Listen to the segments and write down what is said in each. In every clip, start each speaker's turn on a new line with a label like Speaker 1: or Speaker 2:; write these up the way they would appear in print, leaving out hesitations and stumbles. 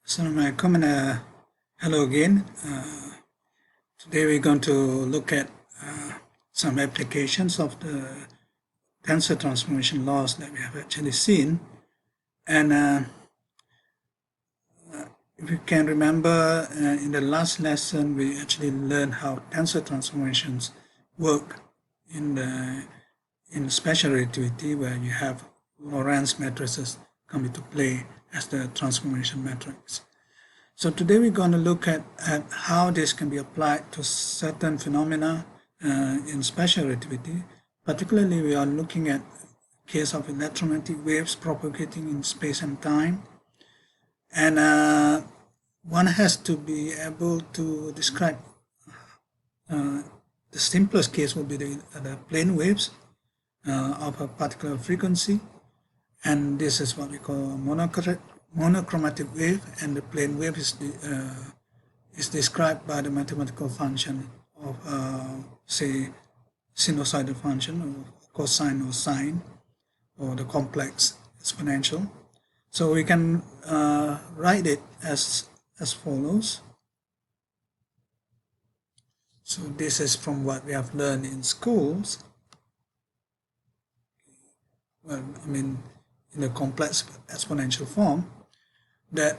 Speaker 1: Assalamualaikum and hello again. Today we're going to look at some applications of the tensor transformation laws that we have actually seen. And if you can remember, in the last lesson we actually learned how tensor transformations work in special relativity, where you have Lorentz matrices come into play as the transformation matrix. So today we're going to look at how this can be applied to certain phenomena in special relativity. Particularly, we are looking at case of electromagnetic waves propagating in space and time. And one has to be able to describe, the simplest case would be the plane waves of a particular frequency. And this is what we call monochromatic wave, and the plane wave is described by the mathematical function of, say, sinusoidal function or cosine or sine, or the complex exponential. So we can write it as follows. So this is from what we have learned in schools. Well, I mean, in a complex exponential form, that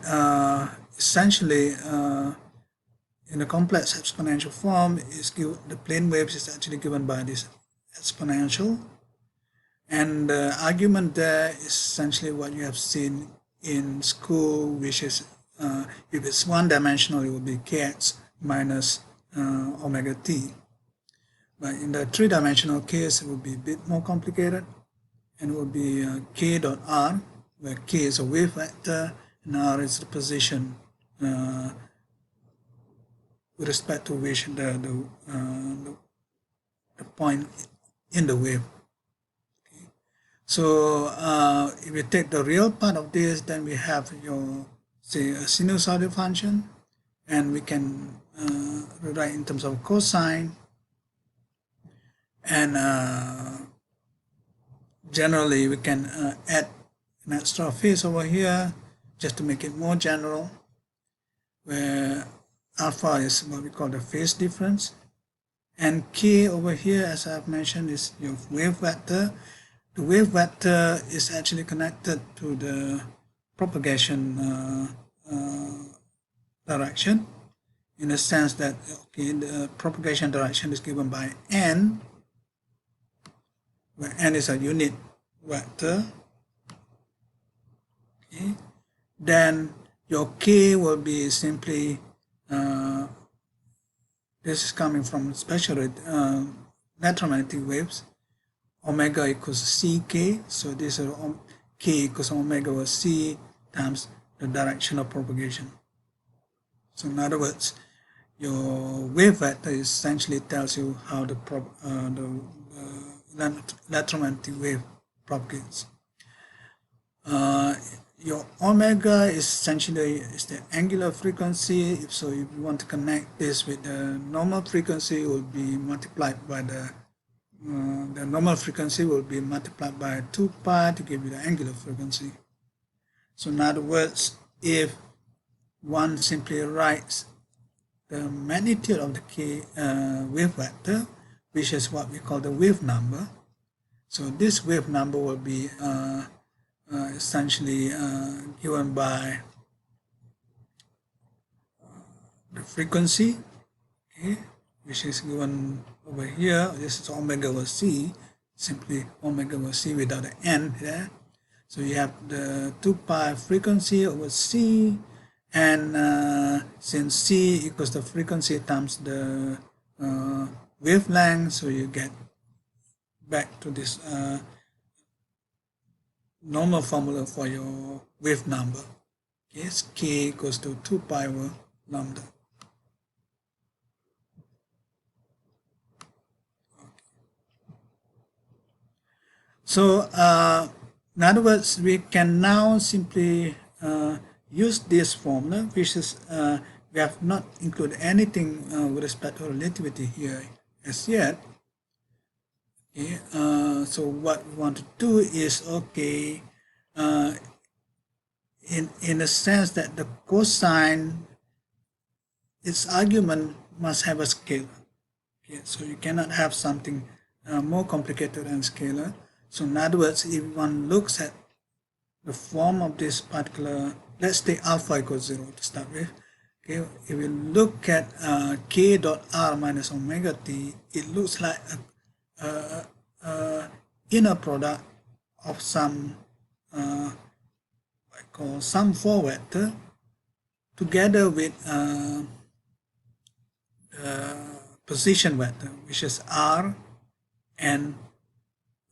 Speaker 1: essentially in a complex exponential form the plane waves is actually given by this exponential, and the argument there is essentially what you have seen in school, which is if it's one-dimensional, it will be kx minus omega t. But in the three-dimensional case, it will be a bit more complicated, and it will be k dot r, where k is a wave vector and r is the position with respect to which the point in the wave. Okay. So if we take the real part of this, then we have your, say, a sinusoidal function, and we can rewrite in terms of cosine, and generally we can add an extra phase over here just to make it more general, where alpha is what we call the phase difference, and k over here, as I've mentioned, is your wave vector. The wave vector is actually connected to the propagation direction, in the sense that, okay, the propagation direction is given by n, where n is a unit vector. Okay. Then your k will be simply, this is coming from special electromagnetic waves, omega equals ck, so this is k equals omega over c times the direction of propagation. So in other words, your wave vector essentially tells you how the electromagnetic wave propagates. Your omega is essentially the angular frequency. If you want to connect this with the normal frequency, it will be multiplied by the normal frequency will be multiplied by 2 pi to give you the angular frequency. So in other words, if one simply writes the magnitude of the k wave vector, which is what we call the wave number, so this wave number will be essentially given by the frequency, okay, which is given over here. This is omega over c, simply omega over c without the n there. So you have the 2 pi frequency over c, and since c equals the frequency times the wavelength, so you get back to this normal formula for your wave number. Yes, k equals to 2 pi over lambda. Okay. So in other words, we can now simply use this formula, which is we have not included anything with respect to relativity here as yet. Okay, so what we want to do is, okay, in the sense that the cosine, its argument must have a scalar. Okay, so you cannot have something more complicated than scalar. So in other words, if one looks at the form of this particular, let's take alpha equals 0 to start with. Okay, if we look at k dot r minus omega t, it looks like a inner product of some I call some 4 vector together with position vector, which is r, and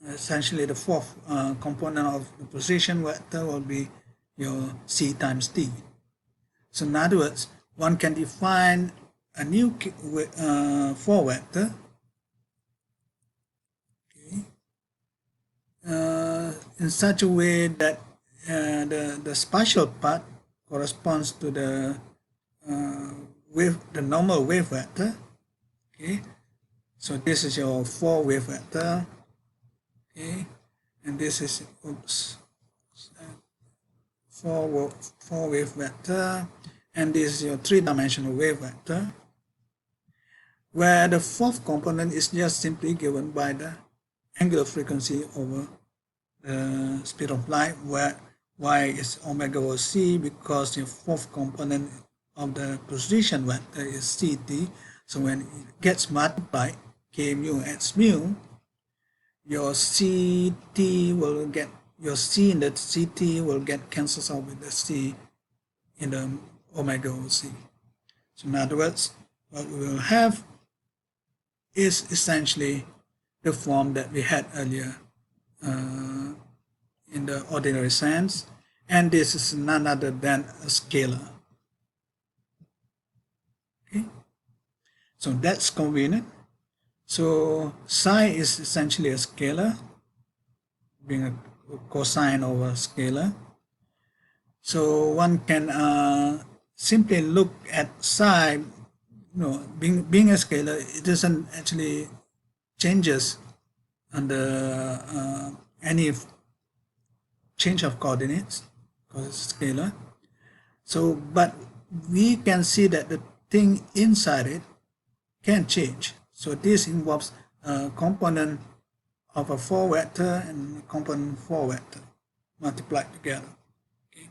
Speaker 1: essentially the fourth component of the position vector will be your c times t. So in other words, one can define a new 4 vector, okay, in such a way that the spatial part corresponds to the normal wave vector. Okay, so this is your 4 wave vector. Okay, and this is 4 wave vector, and this is your 3-dimensional wave vector, where the fourth component is just simply given by the angular frequency over the speed of light, where y is omega over c, because your fourth component of the position vector is ct. So when it gets multiplied, k mu x mu, your ct will get, your c in the ct will get cancelled out with the c in the omega over c. So in other words, what we will have is essentially the form that we had earlier in the ordinary sense, and this is none other than a scalar. Okay, so that's convenient. So psi is essentially a scalar, being a cosine over a scalar. So one can simply look at psi, being a scalar, it doesn't actually changes under any change of coordinates because it's scalar. So, but we can see that the thing inside it can change. So this involves a component of a 4 vector and a component 4 vector multiplied together. Okay.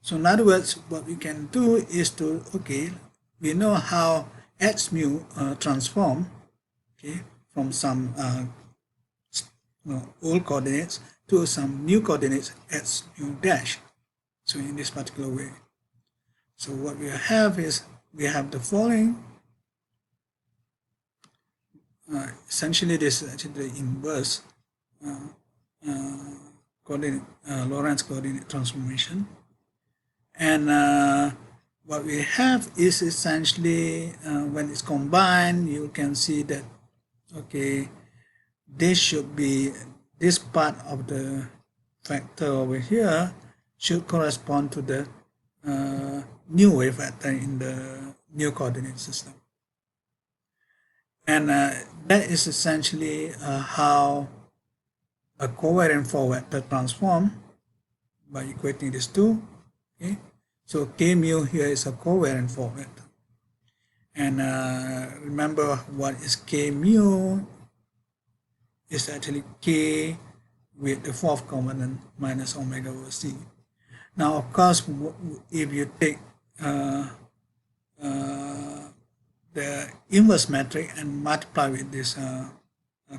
Speaker 1: So in other words, what we can do is to, okay, we know how x mu transform, okay, from some old coordinates to some new coordinates x mu dash. So in this particular way. So what we have is, we have the following. Essentially, this is actually the inverse Lorentz coordinate transformation. And what we have is essentially, when it's combined, you can see that, okay, this should be, this part of the vector over here should correspond to the new wave vector in the new coordinate system. And that is essentially how a covariant 4 vector transform by equating these two. Okay, so k mu here is a covariant 4 vector. And remember, what is k mu? Is actually k with the fourth component minus omega over c. Now, of course, if you take the inverse metric and multiply with this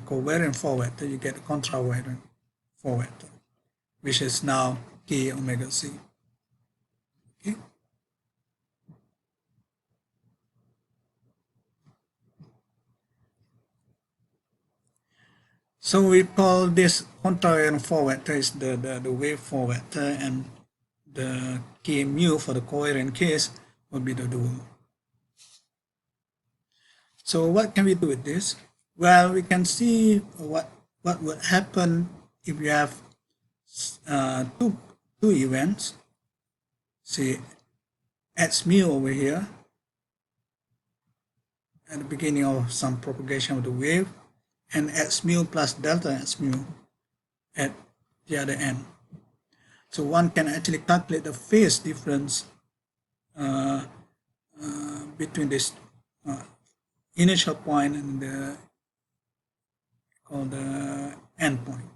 Speaker 1: covariant 4 vector, you get a contravariant 4 vector, which is now k omega c. Okay. So we call this contravariant 4 vector is the wave 4 vector, and the k mu for the covariant case will be the dual. So what can we do with this? Well, we can see what would happen if you have two events, say x mu over here at the beginning of some propagation of the wave, and x mu plus delta x mu at the other end. So one can actually calculate the phase difference between this initial point and the called the end point.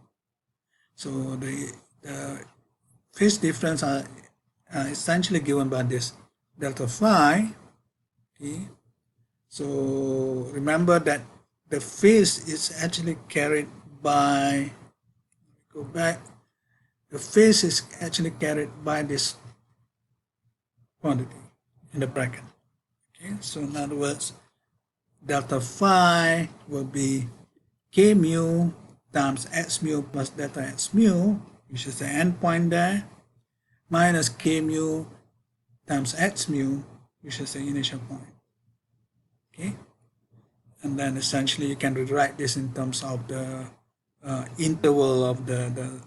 Speaker 1: So the phase difference are essentially given by this delta phi. Okay. So remember that the phase is actually carried by, go back, the phase is actually carried by this quantity in the bracket. Okay, so in other words, delta phi will be k mu times x mu plus delta x mu, which is the end point there, minus k mu times x mu, which is the initial point. Okay, and then essentially you can rewrite this in terms of the interval of the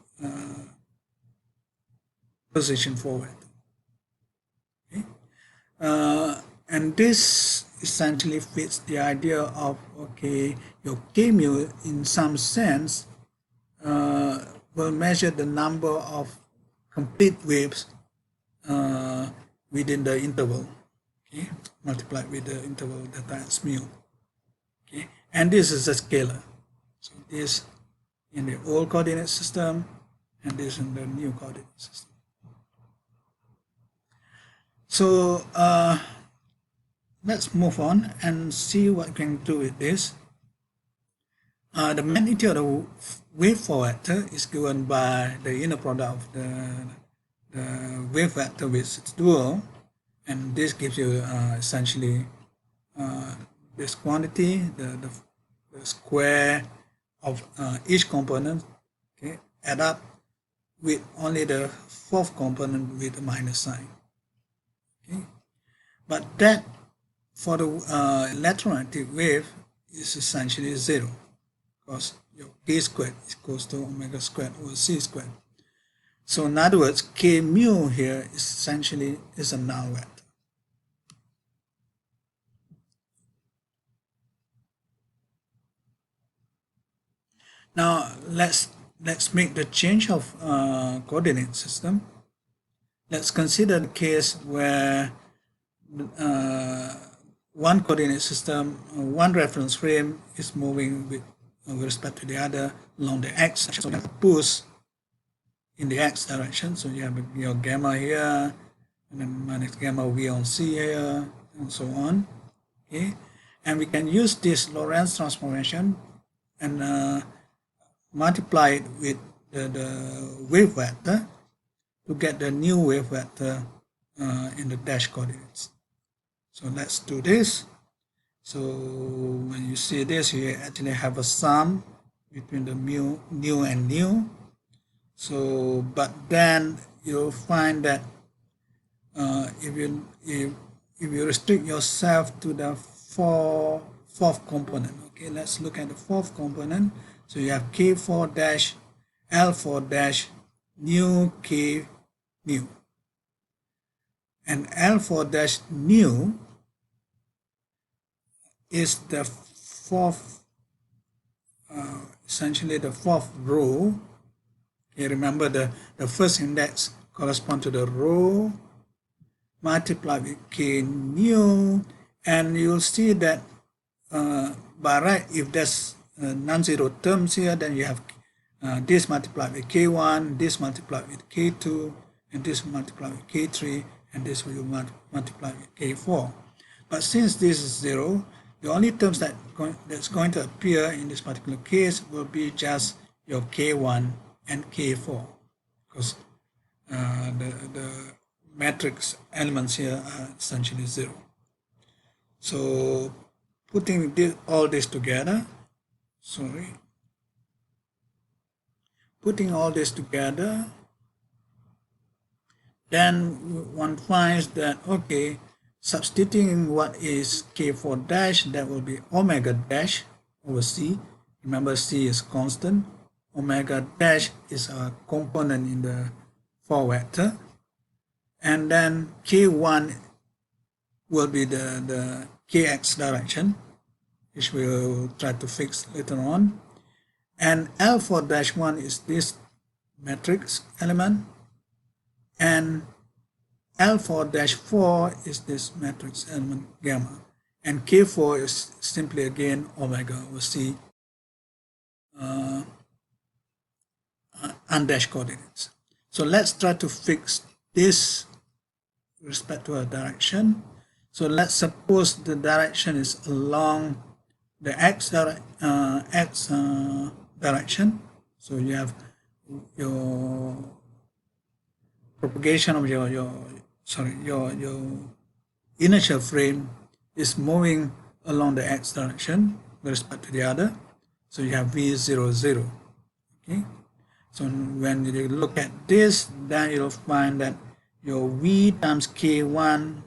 Speaker 1: position forward. Okay, and this essentially fits the idea of, okay, your k mu in some sense will measure the number of complete waves within the interval, okay, multiplied with the interval delta x mu. Okay, and this is a scalar. So this in the old coordinate system and this in the new coordinate system. So let's move on and see what we can do with this. The magnitude of the wave vector is given by the inner product of the wave vector with its dual, and this gives you essentially this quantity, the square of each component, okay, add up with only the fourth component with a minus sign. Okay, but that for the electromagnetic wave is essentially zero, because your k squared is equals to omega squared over c squared. So in other words, k mu here essentially is a null vector. Now let's make the change of coordinate system. Let's consider the case where one coordinate system, one reference frame is moving with respect to the other along the x. So you have to push in the x direction. So you have your gamma here, and then minus gamma v on c here, and so on. Okay, and we can use this Lorentz transformation and multiply it with the wave vector to get the new wave vector in the dash coordinates. So let's do this. So when you see this, you actually have a sum between the new and new. So, but then you'll find that if you restrict yourself to the fourth component, okay, let's look at the fourth component. So you have k4 dash L4 dash new k new, and L4 dash new is the fourth, essentially the fourth row. Okay, remember the first index corresponds to the row multiplied with k new, and you'll see that by right, if there's non-zero terms here, then you have this multiplied with k1, this multiplied with k2, and this multiplied with k3, and this will multiply with k4. But since this is zero, the only terms that's going to appear in this particular case will be just your k1 and k4, because the matrix elements here are essentially zero. So putting all this together, then one finds that, okay, substituting what is k4 dash, that will be omega dash over c. Remember, c is constant. Omega dash is a component in the 4 vector. And then k1 will be the kx direction, which we'll try to fix later on. And L4-1 is this matrix element. and L4-4 is this matrix element gamma, and K4 is simply again omega over C undashed coordinates. So let's try to fix this with respect to a direction. So let's suppose the direction is along the x direction. So you have your propagation of your inertial frame is moving along the x direction with respect to the other. So you have v0, 0. Okay. So when you look at this, then you'll find that your v times k1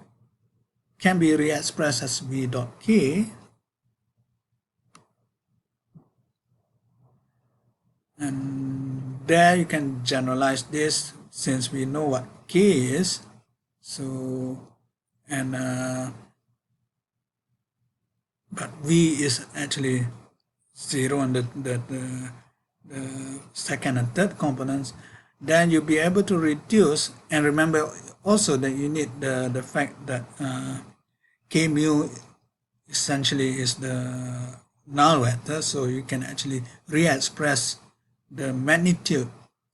Speaker 1: can be re-expressed as v dot k, and there you can generalize this since we know what k is. So and but v is actually 0 on the second and third components. Then you'll be able to reduce, and remember also that you need the fact that k mu essentially is the null vector, so you can actually re-express the magnitude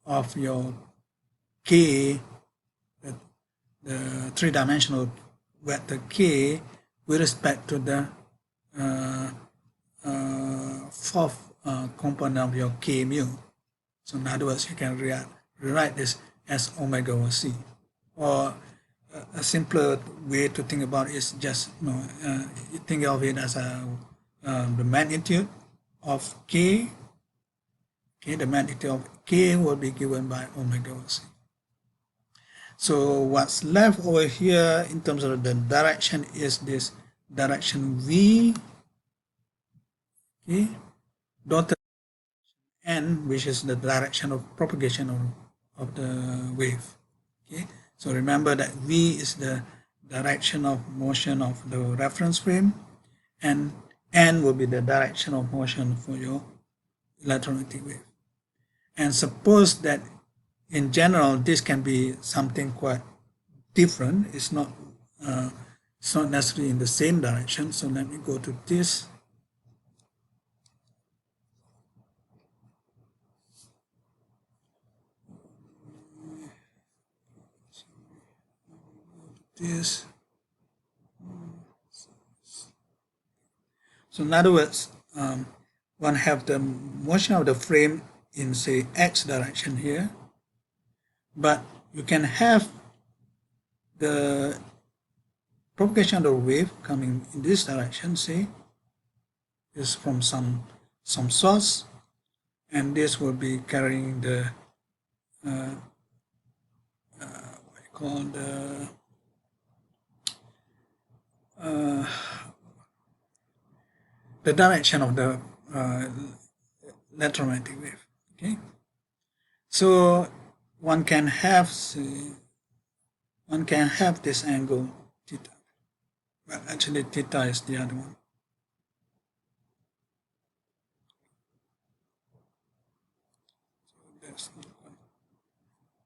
Speaker 1: of your k, the three-dimensional vector k, with respect to the fourth component of your k mu. So in other words, you can rewrite this as omega over c. Or a simpler way to think about it is just you think of it as the magnitude of k. Okay, the magnitude of k will be given by omega over c. So what's left over here in terms of the direction is this direction v, okay, dotted n, which is the direction of propagation of the wave. Okay, so remember that v is the direction of motion of the reference frame, and n will be the direction of motion for your electromagnetic wave. And suppose that in general this can be something quite different. It's not necessarily in the same direction. So let me go to this. So in other words, one have the motion of the frame in, say, x direction here, but you can have the propagation of the wave coming in this direction, say, is from some source, and this will be carrying the what you call the direction of the electromagnetic wave. Okay, so one can have this angle theta, but actually theta is the other one.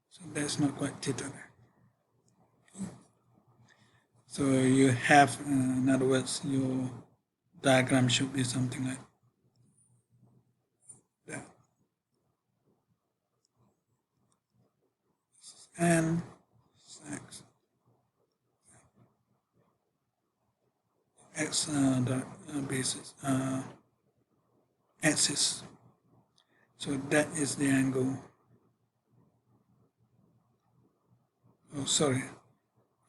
Speaker 1: So that's not quite theta there. Okay. So you have, in other words, your diagram should be something like that. And x the basis axis. So that is the angle. Oh, sorry.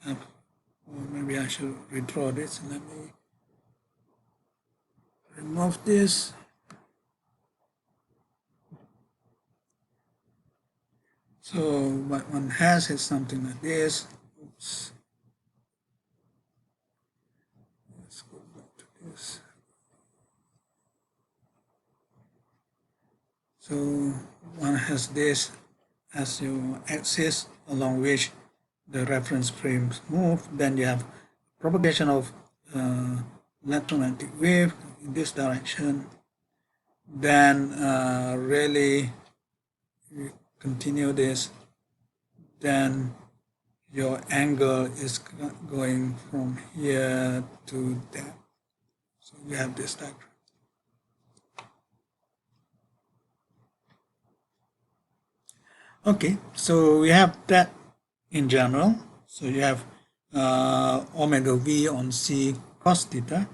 Speaker 1: Or maybe I should redraw this. Let me remove this. So what one has is something like this. Oops. Let's go back to this. So one has this as your axis along which the reference frames move. Then you have propagation of electromagnetic wave in this direction. Then really you continue this. Then your angle is going from here to there. So we have this diagram. Okay, so we have that in general. So you have omega v on c cos theta.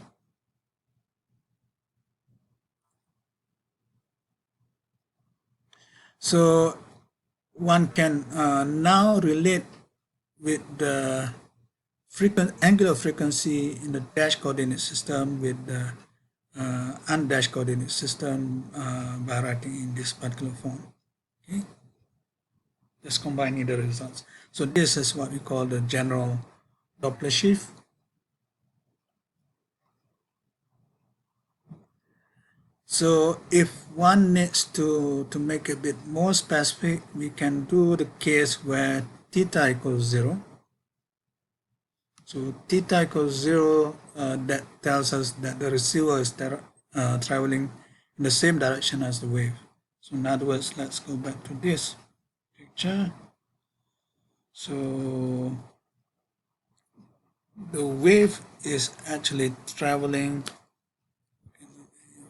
Speaker 1: So one can now relate with the angular frequency in the dash coordinate system with the undashed coordinate system by writing in this particular form. Okay, just combining the results. So this is what we call the general Doppler shift. So if one needs to make a bit more specific, we can do the case where theta equals 0. So theta equals 0, that tells us that the receiver is traveling in the same direction as the wave. So in other words, let's go back to this picture. So the wave is actually traveling,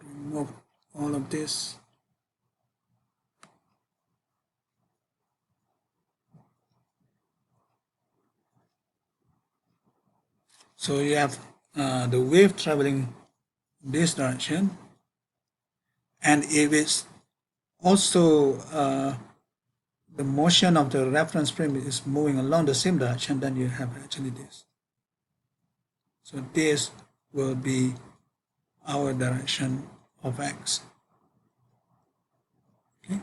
Speaker 1: remove all of this. So you have the wave traveling this direction, and if it's also the motion of the reference frame is moving along the same direction, then you have actually this. So this will be our direction of x. Okay.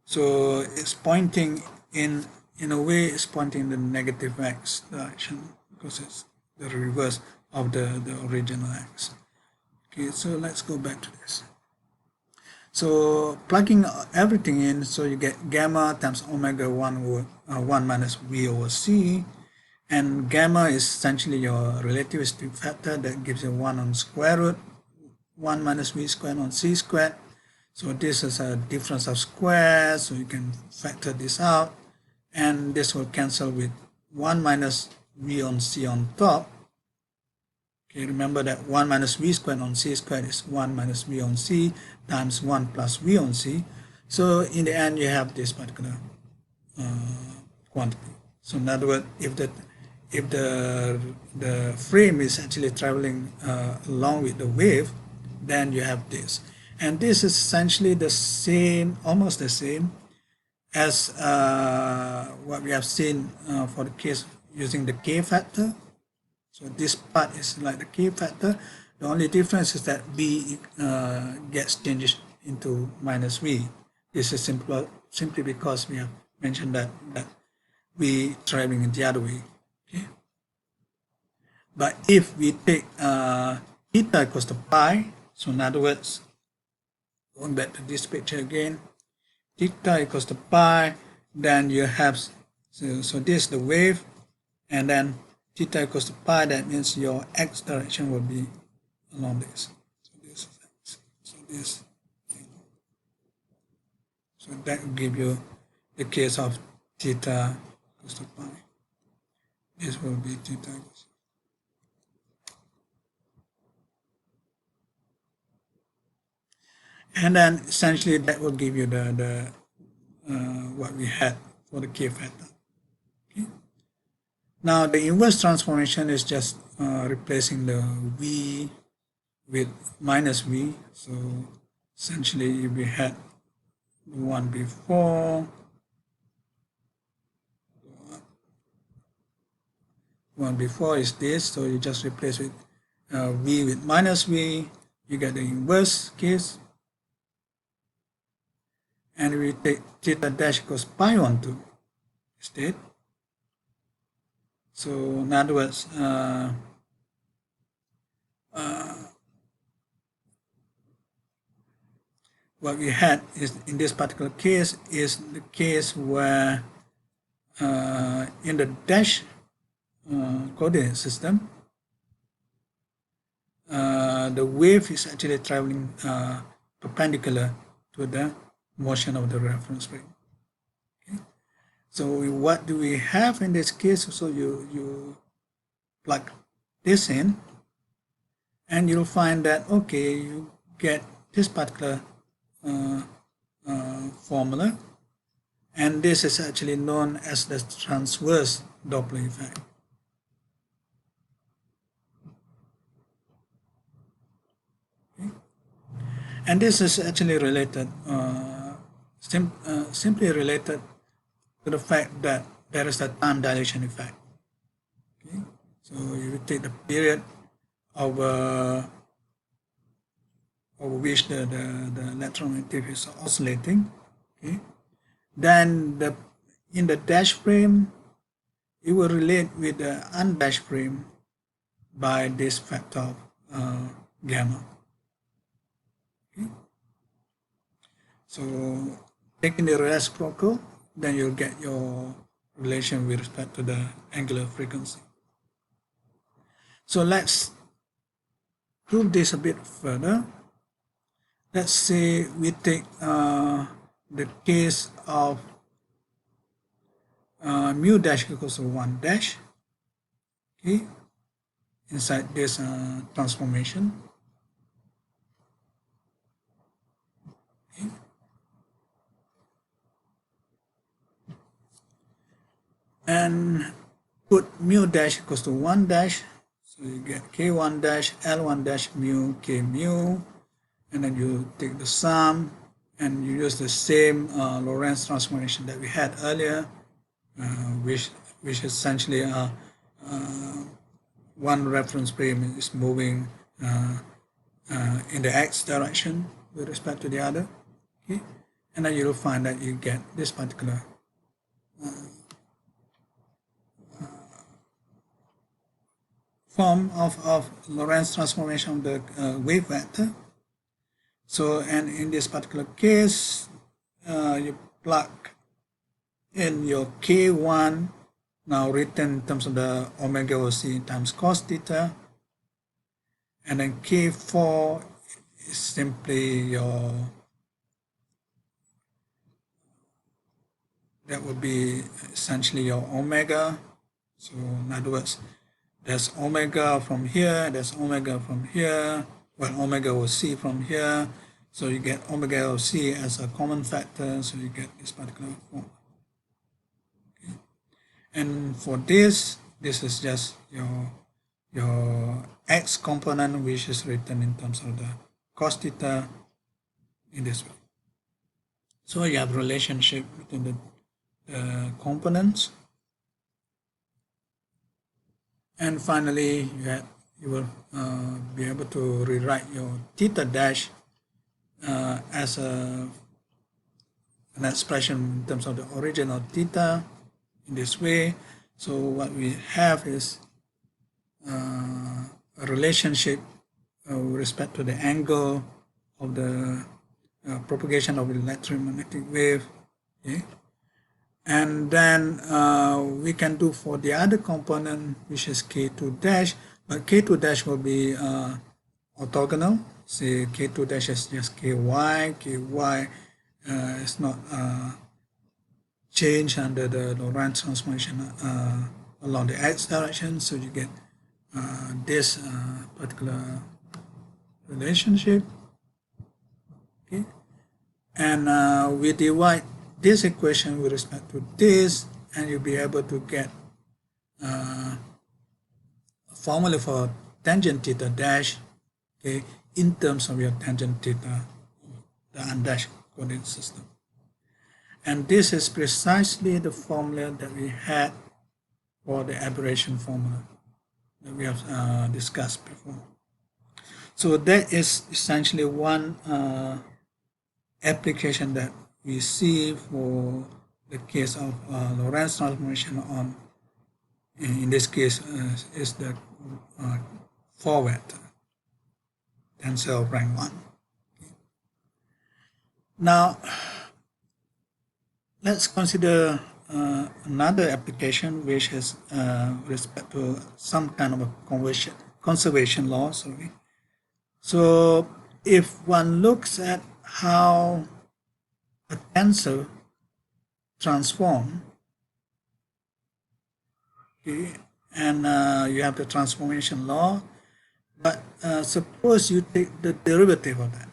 Speaker 1: So it's pointing in a way, it's pointing in the negative x direction because it's the reverse of the original x. Okay, so let's go back to this. So plugging everything in, so you get gamma times omega 1 minus v over c, and gamma is essentially your relativistic factor that gives you 1 on square root 1 minus v squared on c squared. So this is a difference of squares, so you can factor this out, and this will cancel with 1 minus v on c on top. Okay, remember that 1 minus v squared on c squared is 1 minus v on c times 1 plus v on c. So in the end, you have this particular quantity. So in other words, if the frame is actually traveling along with the wave, then you have this. And this is essentially the same, almost the same as what we have seen for the case using the k factor. So this part is like the k factor. The only difference is that v gets changed into minus v. This is simply because we have mentioned that v traveling in the other way. Okay. But if we take theta equals to pi, so in other words, going back to this picture again, theta equals to pi, then you have, so this is the wave, and then theta equals to pi, that means your x direction will be along this. So this is x. So this, so that will give you the case of theta equals to pi. This will be theta equals. And then essentially that will give you the what we had for the k factor. Okay. Now the inverse transformation is just replacing the v with minus v. So essentially if we had the one before, is this, so you just replace with v with minus v, you get the inverse case. And we take theta dash equals pi on 2 instead. So in other words, what we had is in this particular case is the case where in the dash coordinate system, the wave is actually traveling perpendicular to the motion of the reference frame. Okay. So what do we have in this case? So you plug this in, and you'll find that, okay, you get this particular formula, and this is actually known as the transverse Doppler effect. Okay. And this is actually related, simply related to the fact that there is a time dilation effect. Okay. So you take the period over which the electromagnetic is oscillating. Okay. Then in the dash frame, it will relate with the undashed frame by this factor of gamma. Okay. So taking the reciprocal, then you'll get your relation with respect to the angular frequency. So let's prove this a bit further. Let's say we take the case of mu dash equals to 1 dash, okay, inside this transformation. Okay. And put mu dash equals to 1 dash, so you get k1 dash l1 dash mu k mu, and then you take the sum and you use the same Lorentz transformation that we had earlier, which essentially one reference frame is moving in the x direction with respect to the other, okay, and then you'll find that you get this particular form of Lorentz transformation of the wave vector. So, and in this particular case, you plug in your k1, now written in terms of the omega OC times cos theta, and then k4 is simply your, that would be essentially your omega. So in other words, there's omega from here, there's omega from here, well, omega OC from here, so you get omega OC as a common factor, so you get this particular form. Okay. And for this is just your x component, which is written in terms of the cos theta in this way. So you have relationship between the components. And finally, you will be able to rewrite your theta dash as an expression in terms of the origin of theta in this way. So what we have is a relationship with respect to the angle of the propagation of the electromagnetic wave. Okay? And then we can do for the other component, which is k2 dash, but k2 dash will be orthogonal. Say k2 dash is just ky is not changed under the Lorentz transformation along the x direction, so you get this particular relationship. Okay, and we divide this equation with respect to this, and you'll be able to get a formula for tangent theta dash, okay, in terms of your tangent theta, the undashed coordinate system. And this is precisely the formula that we had for the aberration formula that we have discussed before. So that is essentially one application that we see for the case of Lorentz transformation on, in this case, is the 4 vector tensor of rank 1. Okay. Now, let's consider another application, which is respect to some kind of a conservation law. Sorry. So if one looks at how a tensor transform Okay, and you have the transformation law. But suppose you take the derivative of that.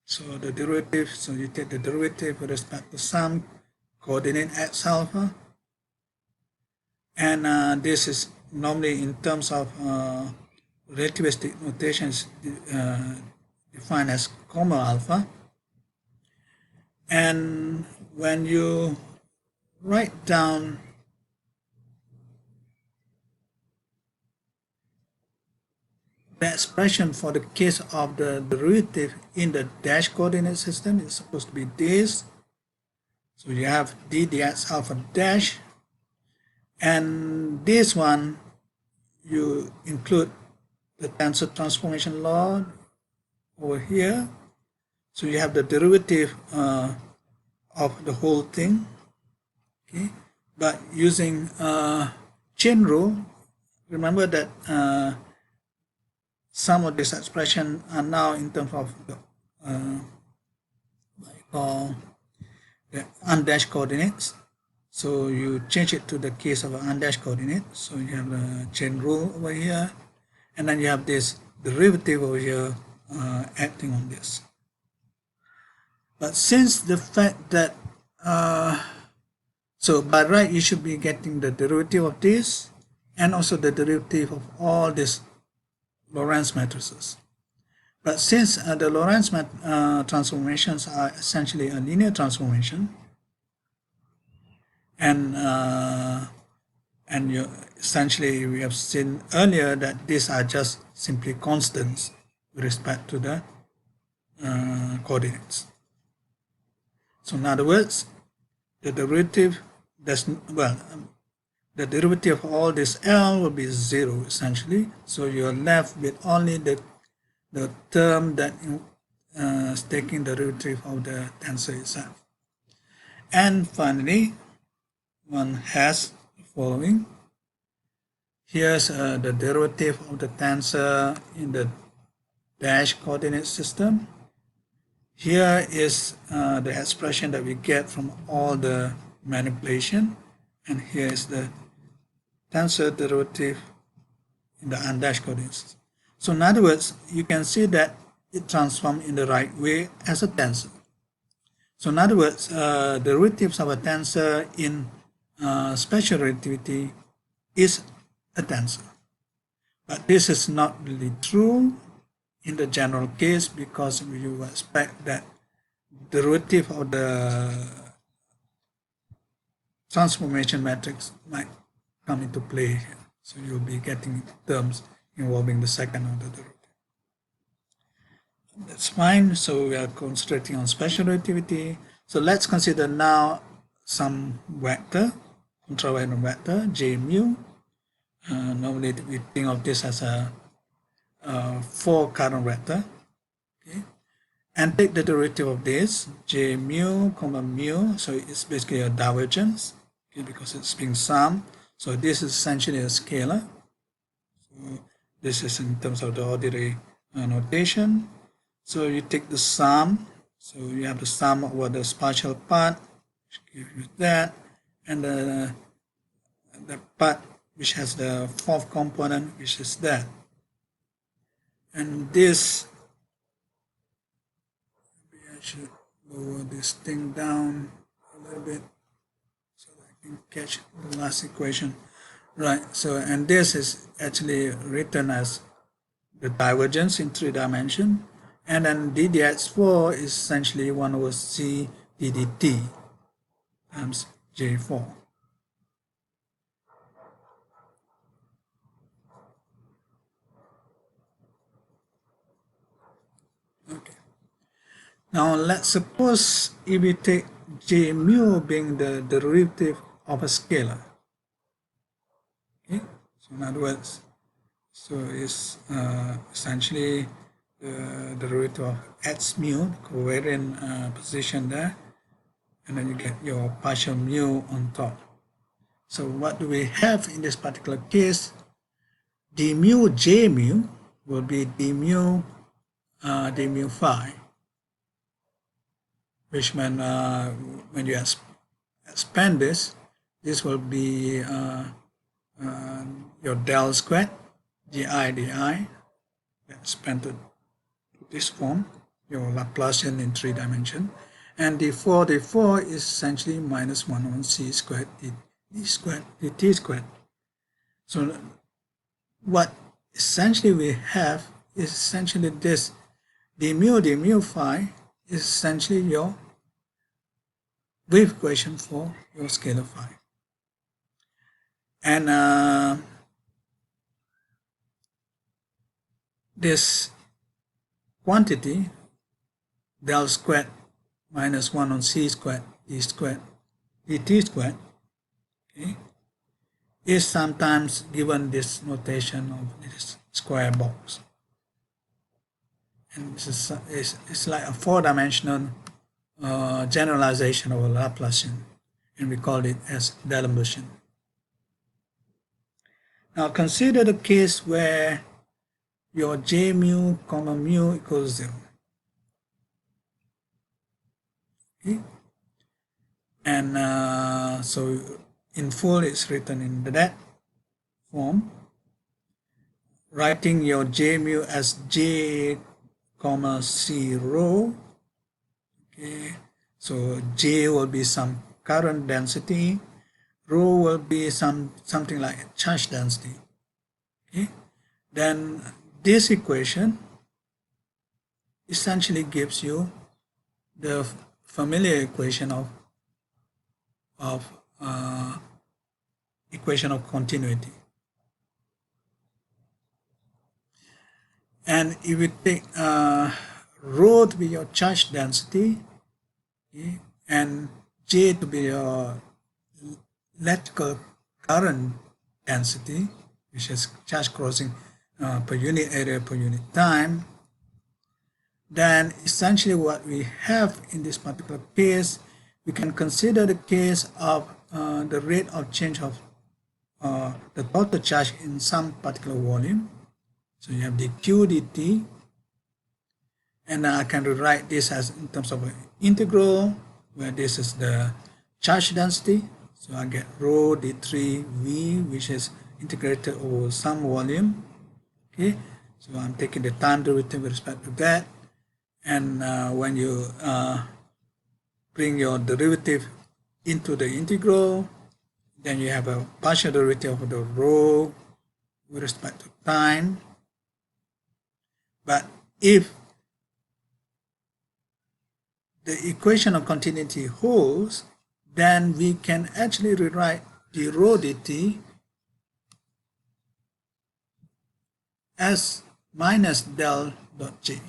Speaker 1: So the derivative, so you take the derivative with respect to some coordinate x alpha, and this is normally in terms of relativistic notations defined as comma alpha. And when you write down the expression for the case of the derivative in the dash coordinate system is supposed to be this. So you have d dx alpha dash, and this one you include the tensor transformation law over here. So you have the derivative of the whole thing, okay? But using chain rule, remember that some of these expressions are now in terms of the what you call the undashed coordinates. So you change it to the case of an undashed coordinate. So you have a chain rule over here, and then you have this derivative over here acting on this. But since the fact that so by right you should be getting the derivative of this and also the derivative of all these Lorentz matrices. But since the Lorentz transformations are essentially a linear transformation, and essentially we have seen earlier that these are just simply constants with respect to the coordinates. So in other words, the derivative the derivative of all this L will be 0 essentially. So you're left with only the term that is taking the derivative of the tensor itself. And finally, one has the following. Here's the derivative of the tensor in the dash coordinate system. Here is the expression that we get from all the manipulation, and here is the tensor derivative in the undashed coordinates. So in other words, you can see that it transforms in the right way as a tensor. So in other words, derivatives of a tensor in special relativity is a tensor. But this is not really true in the general case, because you expect that derivative of the transformation matrix might come into play here. So you'll be getting terms involving the second order derivative. That's fine. So we are concentrating on special relativity. So let's consider now some vector, contravariant vector, J mu. Normally we think of this as a 4 current vector. Okay? And take the derivative of this, J mu, comma mu. So it's basically a divergence, okay, because it's being summed. So this is essentially a scalar. So this is in terms of the ordinary notation. So you take the sum. So you have the sum over the partial part, which gives you that, and the part which has the fourth component, which is that. And this, maybe I should lower this thing down a little bit so that I can catch the last equation. Right, so, and this is actually written as the divergence in 3 dimensions, and then d dx4 is essentially 1 over c d dt times j4. Okay. Now let's suppose if we take j mu being the derivative of a scalar. Okay, so in other words, so it's essentially the derivative of x mu, covariant position there, and then you get your partial mu on top. So what do we have in this particular case? D mu j mu will be d mu phi, which means when you expand this will be your del squared di expanded to this form, your Laplacian in 3 dimensions, and d4 is essentially minus 1 on c squared dt squared. So what essentially we have is essentially this d mu phi is essentially your wave equation for your scalar phi. And this quantity del squared minus 1 on c squared d squared dt squared, okay, is sometimes given this notation of this square box. And this is like a 4-dimensional generalization of a Laplacian, and we call it as D'Alembert. Now consider the case where your j mu comma mu equals 0. Okay? And so in full it's written in that form, writing your j mu as j comma c rho. Okay, so j will be some current density, rho will be something like charge density. Okay, then this equation essentially gives you the familiar equation of equation of continuity. And if you take rho to be your charge density, okay, and J to be your electrical current density, which is charge crossing per unit area per unit time, then essentially what we have in this particular case, we can consider the case of the rate of change of the total charge in some particular volume. So you have dq dt, and I can rewrite this as in terms of an integral, where this is the charge density. So I get rho d3v, which is integrated over some volume. Okay, so I'm taking the time derivative with respect to that. And when you bring your derivative into the integral, then you have a partial derivative of the rho with respect to time. But if the equation of continuity holds, then we can actually rewrite the rho dt as minus del dot j.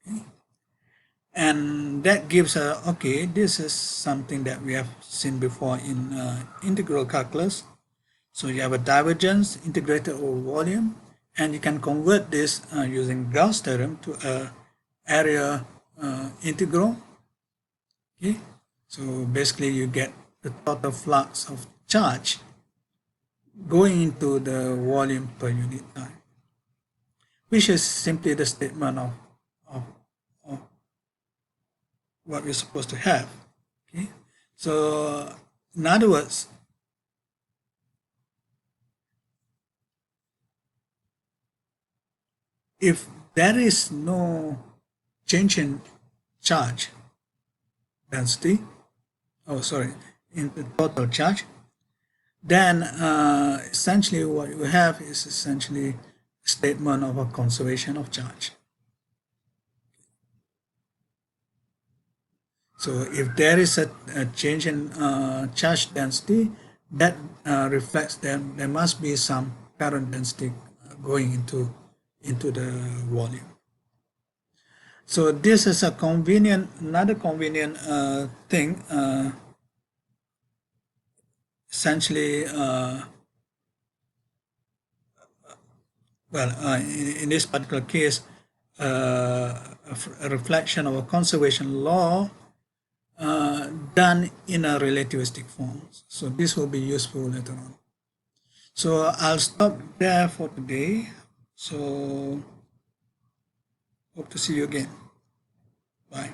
Speaker 1: Okay. And that gives a, okay, this is something that we have seen before in integral calculus. So you have a divergence integrated over volume, and you can convert this using Gauss theorem to a area integral. Okay, so basically you get the total flux of charge going into the volume per unit time, which is simply the statement of what we're supposed to have. Okay, so in other words, if there is no change in charge density, in the total charge, then essentially what you have is essentially a statement of a conservation of charge. So if there is a change in charge density, that reflects that there must be some current density going into the volume. So this is another convenient thing. Essentially, in this particular case, a reflection of a conservation law done in a relativistic form. So this will be useful later on. So I'll stop there for today. So hope to see you again. Bye.